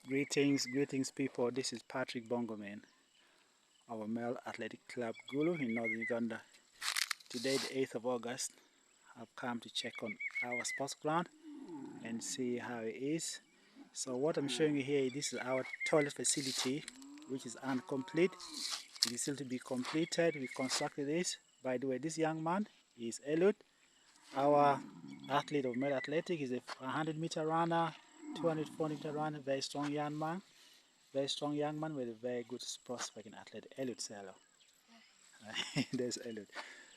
Greetings people. This is Patrick Bongoman of Omel Athletic Club Gulu in northern Uganda. Today, the 8th of August, I've come to check on our sports ground and see how it is. So what I'm showing you here, this is our toilet facility, which is incomplete. It is still to be completed. We constructed this. By the way, this young man is Eliud, our athlete of Omel Athletic. He's a 100-meter runner, 240-meter runner, very strong young man. Very strong young man with a very good prospect in athlete. Eliud, say hello. There's Eliud.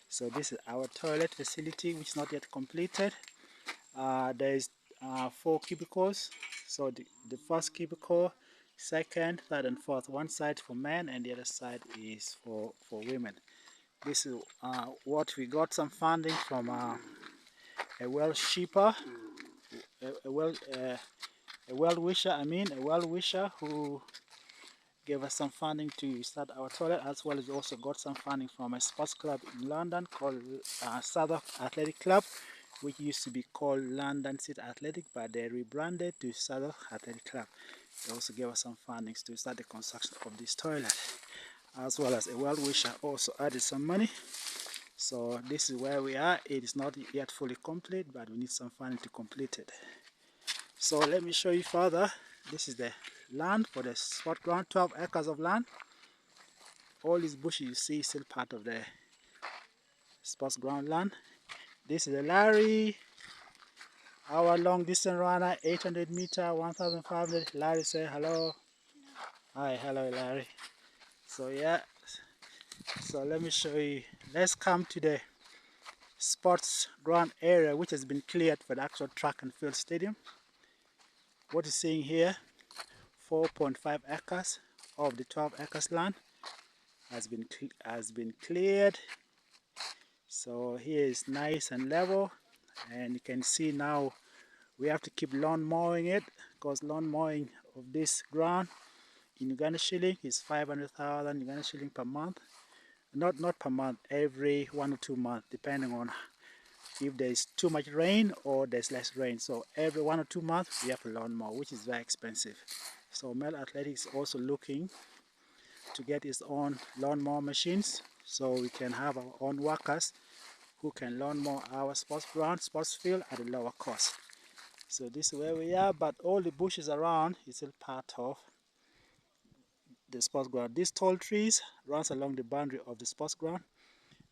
So this is our toilet facility, which is not yet completed. There is 4 cubicles. So the first cubicle, second, third, and fourth. One side for men, and the other side is for women. This is what we got some funding from a well shipper, a well-wisher who gave us some funding to start our toilet, as well as also got some funding from a sports club in London called Southwark Athletic Club, which used to be called London City Athletic, but they rebranded to Southwark Athletic Club. They also gave us some fundings to start the construction of this toilet, as well as a well-wisher also added some money. So this is where we are. It is not yet fully complete, but we need some funding to complete it. So let me show you further. This is the land for the sport ground, 12 acres of land. All these bushes you see is still part of the sports ground land. This is Larry, our long distance runner, 800 meter, 1,500. Larry, say hello. Hi, hello Larry. So yeah, so let me show you. Let's come to the sports ground area, which has been cleared for the actual track and field stadium. What you're seeing here, 4.5 acres of the 12 acres land has been cleared. So here is nice and level, and you can see now we have to keep lawn mowing it, because lawn mowing of this ground in Uganda shilling is 500,000 Uganda shilling per month. Not per month, every 1 or 2 months, depending on if there's too much rain or there's less rain. So every 1 or 2 months we have a lawn mower, which is very expensive. So Omel Athletics is also looking to get its own lawnmower machines, so we can have our own workers who can lawnmower our sports ground, sports field at a lower cost. So this is where we are, but all the bushes around is still part of the sports ground. These tall trees runs along the boundary of the sports ground.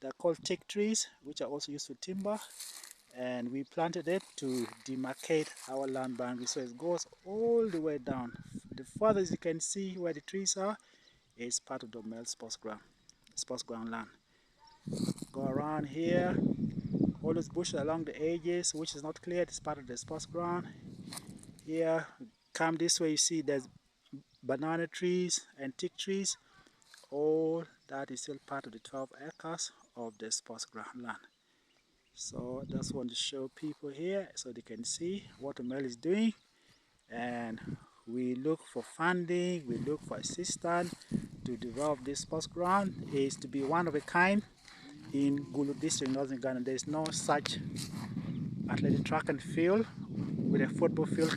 They're called teak trees, which are also used for timber, and we planted it to demarcate our land boundary, so it goes all the way down. The furthest you can see where the trees are is part of the Omel sports ground land. Go around here, all those bushes along the edges, which is not cleared, is part of the sports ground. Here, come this way, you see there's banana trees and teak trees. All that is still part of the 12 acres of the sports ground land. So I just want to show people here so they can see what Omel is doing, and we look for funding, we look for assistance to develop this sports ground. It is to be one of a kind in Gulu district, northern Uganda. There is no such athletic track and field with a football field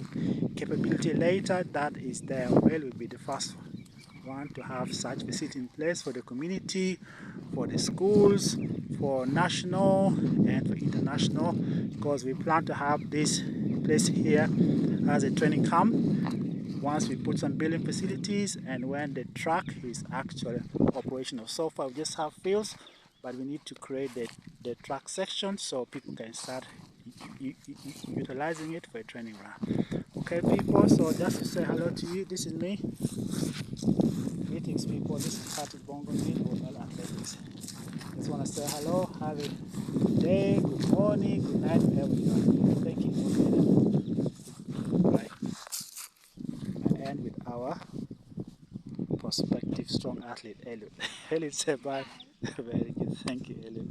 capability later. That is there. Omel will be the first one to have such facility in place for the community, for the schools, for national and for international, because we plan to have this place here as a training camp once we put some building facilities and when the track is actually operational. So far we just have fields, but we need to create the track section so people can start utilizing it for a training ground. Okay people, so just to say hello to you, this is me. Greetings people, this is Patrick Bongoman of Omel Athletics. Just want to say hello, have a good day, good morning, good night, wherever you are. Thank you. Right. I end with our prospective strong athlete, Eliud. Eliud, say bye. Very good, thank you, Eliud.